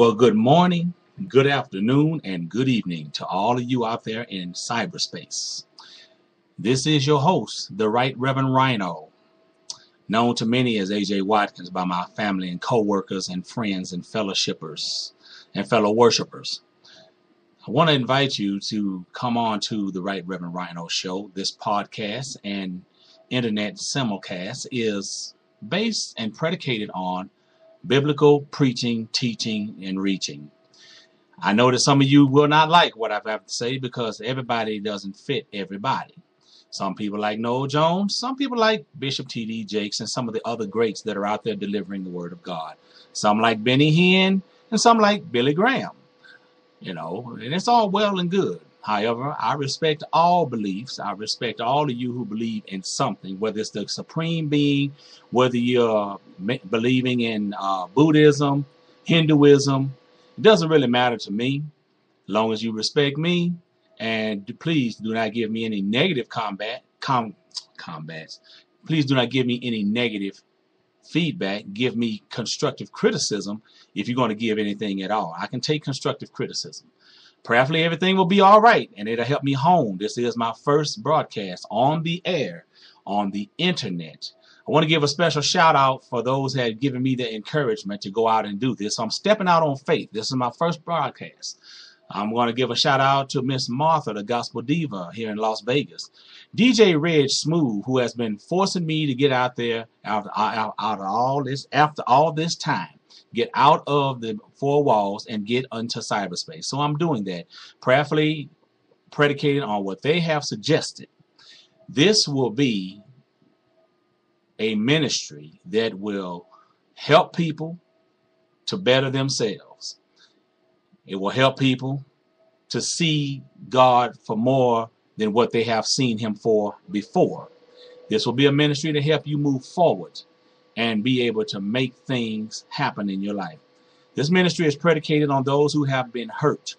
Well, good morning, good afternoon, and good evening to all of you out there in cyberspace. This is your host, the Right Reverend Rhino, known to many as AJ Watkins by my family and co-workers and friends and fellowshippers and fellow worshipers. I want to invite you to come on to the Right Reverend Rhino show. This podcast and internet simulcast is based and predicated on biblical preaching, teaching, and reaching. I know that some of you will not like what I have to say because everybody doesn't fit everybody. Some people like Noel Jones, some people like Bishop T.D. Jakes, and some of the other greats that are out there delivering the word of God. Some like Benny Hinn, and some like Billy Graham. And it's all well and good. However, I respect all beliefs. I respect all of you who believe in something, whether it's the supreme being, whether you're believing in Buddhism, Hinduism. It doesn't really matter to me, as long as you respect me. And please do not give me any negative combats. Please do not give me any negative feedback. Give me constructive criticism if you're going to give anything at all. I can take constructive criticism. Prayerfully, everything will be all right, and it'll help me hone. This is my first broadcast on the air, on the internet. I want to give a special shout out for those that have given me the encouragement to go out and do this. So I'm stepping out on faith. This is my first broadcast. I'm going to give a shout out to Miss Martha, the gospel diva here in Las Vegas. DJ Reg Smooth, who has been forcing me to get out there after all this time. Get out of the four walls and get into cyberspace. So I'm doing that, prayerfully predicated on what they have suggested. This will be a ministry that will help people to better themselves. It will help people to see God for more than what they have seen him for before. This will be a ministry to help you move forward and be able to make things happen in your life. This ministry is predicated on those who have been hurt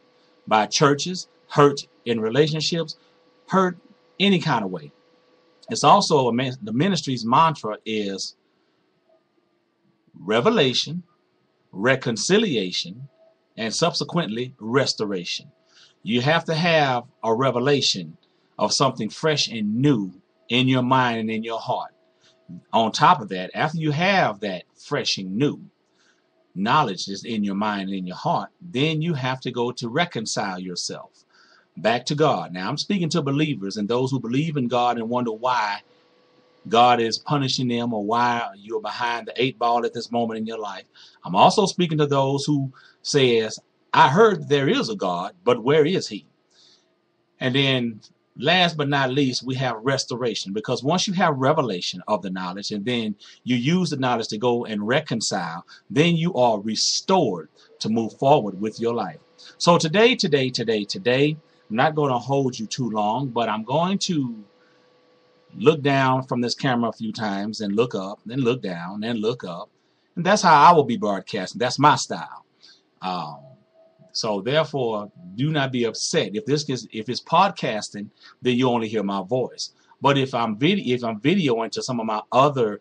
by churches, hurt in relationships, hurt any kind of way. It's also the ministry's mantra is revelation, reconciliation, and subsequently restoration. You have to have a revelation of something fresh and new in your mind and in your heart. On top of that, after you have that fresh and new knowledge is in your mind and in your heart, then you have to go to reconcile yourself back to God. Now, I'm speaking to believers and those who believe in God and wonder why God is punishing them or why you're behind the 8 ball at this moment in your life. I'm also speaking to those who says, I heard there is a God, but where is he? And then last but not least, we have restoration, because once you have revelation of the knowledge and then you use the knowledge to go and reconcile, then you are restored to move forward with your life. So today, I'm not going to hold you too long, but I'm going to look down from this camera a few times and look up, then look down, then look up. And that's how I will be broadcasting. That's my style. So therefore, do not be upset. If it's podcasting, then you only hear my voice. But if I'm videoing to some of my other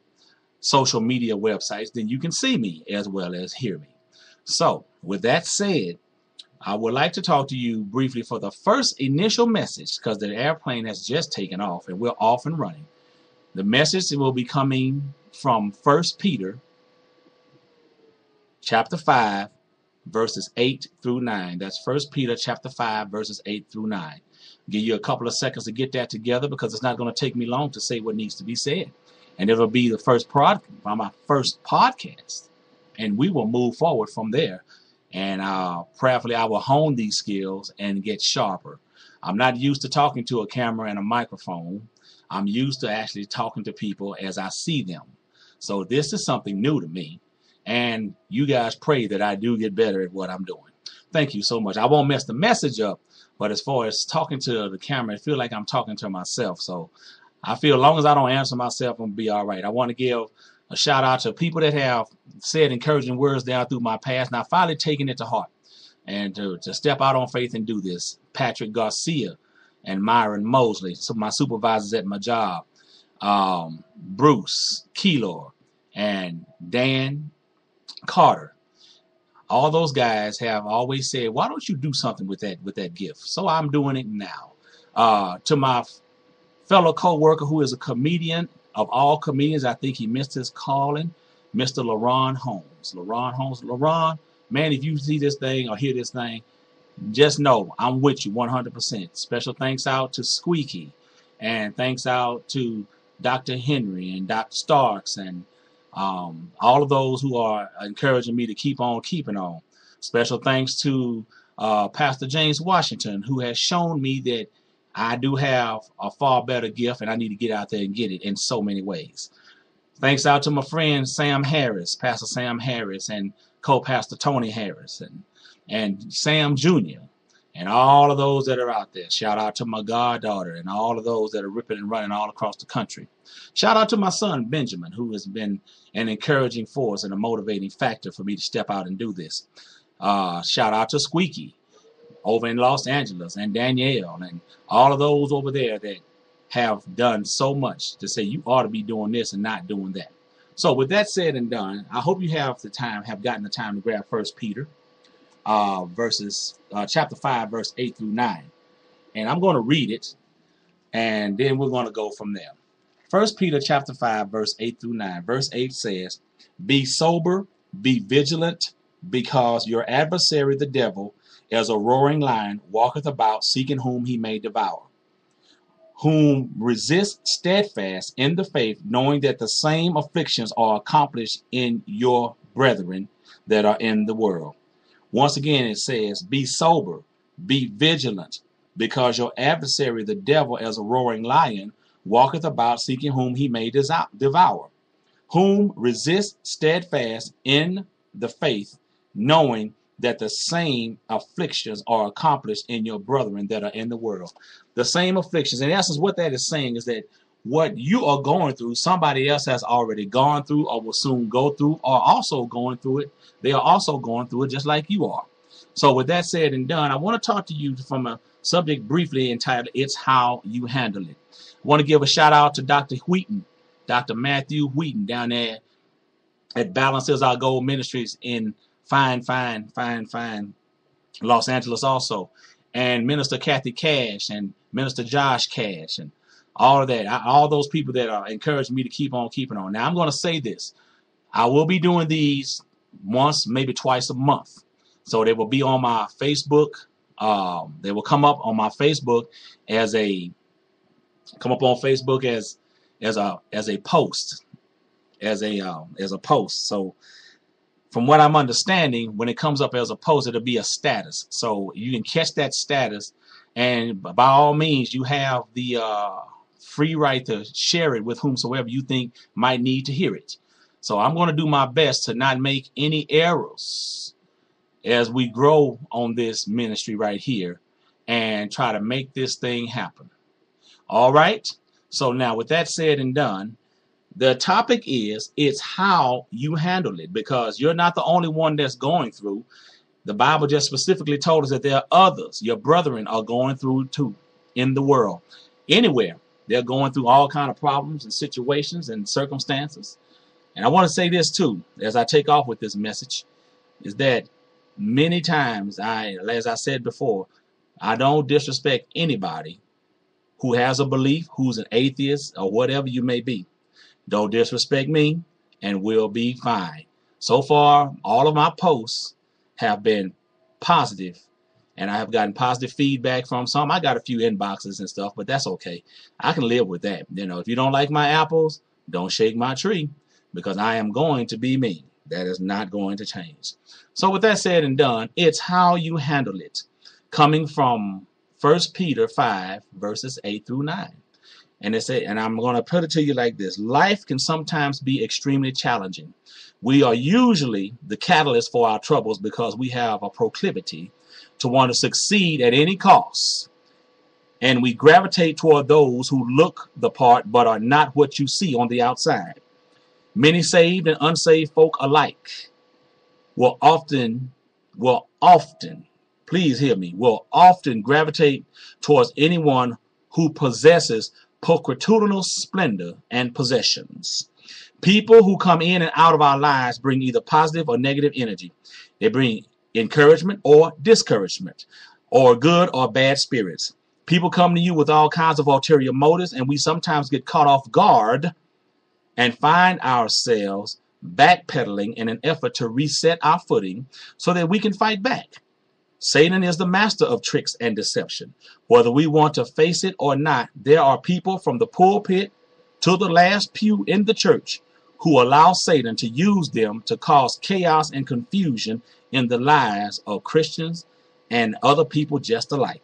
social media websites, then you can see me as well as hear me. So with that said, I would like to talk to you briefly for the first initial message, because the airplane has just taken off and we're off and running. The message will be coming from 1 Peter chapter 5. Verses 8 through 9. That's 1 Peter chapter 5, verses 8 through 9. I'll give you a couple of seconds to get that together because it's not going to take me long to say what needs to be said. And it'll be the first my first podcast. And we will move forward from there. And prayerfully, I will hone these skills and get sharper. I'm not used to talking to a camera and a microphone. I'm used to actually talking to people as I see them. So this is something new to me. And you guys pray that I do get better at what I'm doing. Thank you so much. I won't mess the message up, but as far as talking to the camera, I feel like I'm talking to myself. So I feel as long as I don't answer myself, I'm going to be all right. I want to give a shout out to people that have said encouraging words down through my past, and I've finally taken it to heart and to step out on faith and do this. Patrick Garcia and Myron Mosley, some of my supervisors at my job, Bruce Keylor and Dan Carter, all those guys have always said, why don't you do something with that gift? So I'm doing it now. To my fellow co-worker who is a comedian of all comedians, I think he missed his calling, Mr. LaRon Holmes. LaRon, man, if you see this thing or hear this thing, just know I'm with you 100%. Special thanks out to Squeaky, and thanks out to Dr. Henry and Dr. Starks, and all of those who are encouraging me to keep on keeping on. Special thanks to Pastor James Washington, who has shown me that I do have a far better gift, and I need to get out there and get it in so many ways. Thanks out to my friend Sam Harris, Pastor Sam Harris, and co-pastor Tony Harris, and Sam Jr., and all of those that are out there. Shout out to my goddaughter and all of those that are ripping and running all across the country. Shout out to my son Benjamin, who has been an encouraging force and a motivating factor for me to step out and do this. Shout out to Squeaky over in Los Angeles, and Danielle, and all of those over there that have done so much to say you ought to be doing this and not doing that. So with that said and done, I hope you have gotten the time to grab 1 Peter chapter 5, verse 8 through 9. And I'm going to read it, and then we're going to go from there. 1 Peter chapter 5, verse 8 through 9. Verse 8 says, "Be sober, be vigilant, because your adversary the devil, as a roaring lion, walketh about, seeking whom he may devour. Whom resist steadfast in the faith, knowing that the same afflictions are accomplished in your brethren that are in the world." Once again, it says, "Be sober, be vigilant, because your adversary the devil, as a roaring lion, walketh about, seeking whom he may devour. Whom resist steadfast in the faith, knowing that the same afflictions are accomplished in your brethren that are in the world." The same afflictions. In essence, what that is saying is that what you are going through, somebody else has already gone through or will soon go through, or also going through it. They are also going through it just like you are. So with that said and done, I want to talk to you from a subject briefly entitled, "It's How You Handle It." I want to give a shout out to Dr. Wheaton, Dr. Matthew Wheaton, down there at Balances Our Goal Ministries in fine Los Angeles also, and Minister Kathy Cash and Minister Josh Cash, and all of that, all those people that are encouraging me to keep on keeping on. Now I'm going to say this: I will be doing these once, maybe twice a month. So they will be on my Facebook. They will come up on my Facebook as a post, as a post. So from what I'm understanding, when it comes up as a post, it'll be a status. So you can catch that status, and by all means, you have the free right to share it with whomsoever you think might need to hear it. So I'm going to do my best to not make any errors as we grow on this ministry right here and try to make this thing happen. All right. So now with that said and done, the topic is, it's how you handle it, because you're not the only one that's going through. The Bible just specifically told us that there are others. Your brethren are going through too in the world. Anywhere. They're going through all kind of problems and situations and circumstances. And I want to say this too, as I take off with this message, is that many times, as I said before, I don't disrespect anybody who has a belief, who's an atheist or whatever you may be. Don't disrespect me, and we'll be fine. So far, all of my posts have been positive, and I have gotten positive feedback from some. I got a few inboxes and stuff, but that's okay. I can live with that. You know, if you don't like my apples, don't shake my tree, because I am going to be me. That is not going to change. So with that said and done, it's how you handle it. Coming from 1 Peter 5, verses 8 through 9. And I'm going to put it to you like this: life can sometimes be extremely challenging. We are usually the catalyst for our troubles because we have a proclivity to want to succeed at any cost. And we gravitate toward those who look the part but are not what you see on the outside. Many saved and unsaved folk alike will often, please hear me, will often gravitate towards anyone who possesses pulchritudinal splendor and possessions. People who come in and out of our lives bring either positive or negative energy. They bring encouragement or discouragement, or good or bad spirits. People come to you with all kinds of ulterior motives, and we sometimes get caught off guard and find ourselves backpedaling in an effort to reset our footing so that we can fight back. Satan is the master of tricks and deception. Whether we want to face it or not, there are people from the pulpit to the last pew in the church who allow Satan to use them to cause chaos and confusion in the lives of Christians and other people just alike.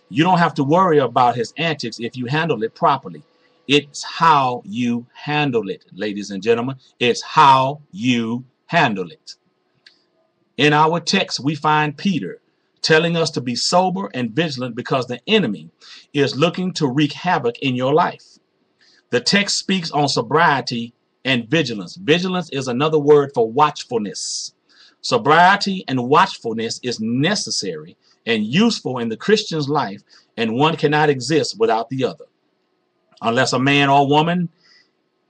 You don't have to worry about his antics if you handle it properly. It's how you handle it, ladies and gentlemen. It's how you handle it. In our text, we find Peter telling us to be sober and vigilant because the enemy is looking to wreak havoc in your life. The text speaks on sobriety and vigilance. Vigilance is another word for watchfulness. Sobriety and watchfulness is necessary and useful in the Christian's life, and one cannot exist without the other. Unless a man or woman,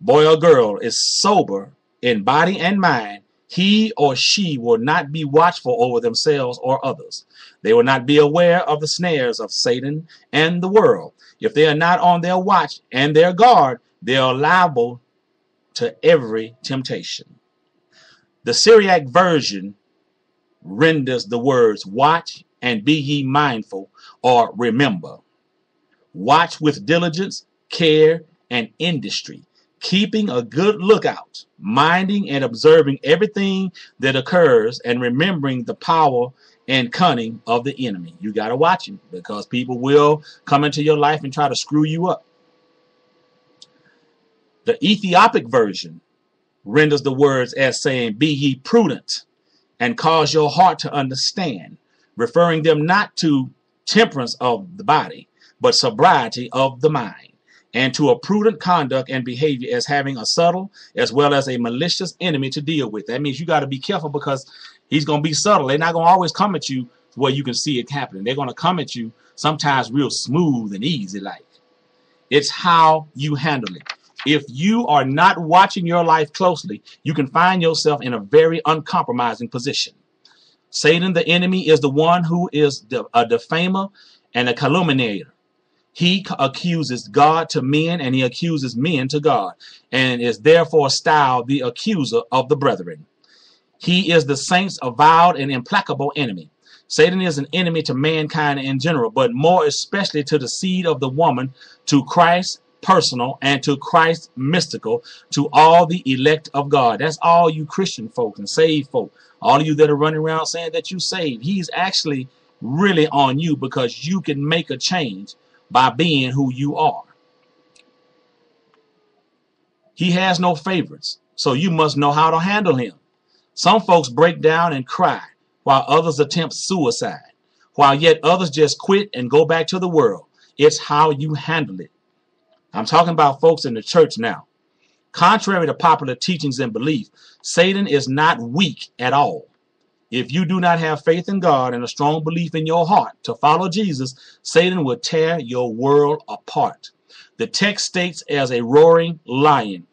boy or girl, is sober in body and mind, he or she will not be watchful over themselves or others. They will not be aware of the snares of Satan and the world. If they are not on their watch and their guard, they are liable to every temptation. The Syriac version renders the words watch and be ye mindful, or remember. Watch with diligence, care, and industry, keeping a good lookout, minding and observing everything that occurs, and remembering the power and cunning of the enemy. You got to watch him, because people will come into your life and try to screw you up. The Ethiopic version renders the words as saying, be ye prudent and cause your heart to understand, referring them not to temperance of the body, but sobriety of the mind, and to a prudent conduct and behavior as having a subtle as well as a malicious enemy to deal with. That means you got to be careful, because he's going to be subtle. They're not going to always come at you where you can see it happening. They're going to come at you sometimes real smooth and easy like. It's how you handle it. If you are not watching your life closely, you can find yourself in a very uncompromising position. Satan, the enemy, is the one who is a defamer and a calumniator. He accuses God to men, and he accuses men to God, and is therefore styled the accuser of the brethren. He is the saints' avowed and implacable enemy. Satan is an enemy to mankind in general, but more especially to the seed of the woman, to Christ personal, and to Christ mystical, to all the elect of God. That's all you Christian folk and saved folk. All of you that are running around saying that you saved. He's actually really on you, because you can make a change by being who you are. He has no favorites, so you must know how to handle him. Some folks break down and cry, while others attempt suicide, while yet others just quit and go back to the world. It's how you handle it. I'm talking about folks in the church now. Contrary to popular teachings and belief, Satan is not weak at all. If you do not have faith in God and a strong belief in your heart to follow Jesus, Satan will tear your world apart. The text states as a roaring lion.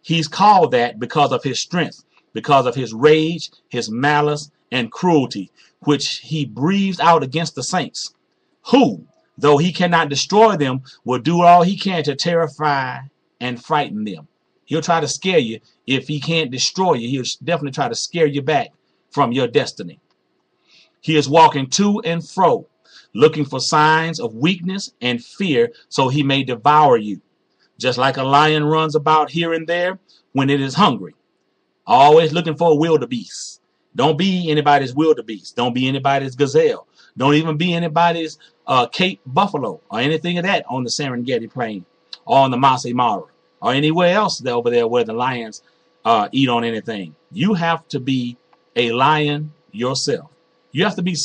He's called that because of his strength, because of his rage, his malice, and cruelty, which he breathes out against the saints, who, though he cannot destroy them, will do all he can to terrify and frighten them. He'll try to scare you. If he can't destroy you, he'll definitely try to scare you back from your destiny. He is walking to and fro, looking for signs of weakness and fear, so he may devour you. Just like a lion runs about here and there when it is hungry, always looking for a wildebeest. Don't be anybody's wildebeest. Don't be anybody's gazelle. Don't even be anybody's Cape buffalo or anything of that on the Serengeti plain or on the Masai Mara or anywhere else over there where the lions eat on anything. You have to be a lion yourself. You have to be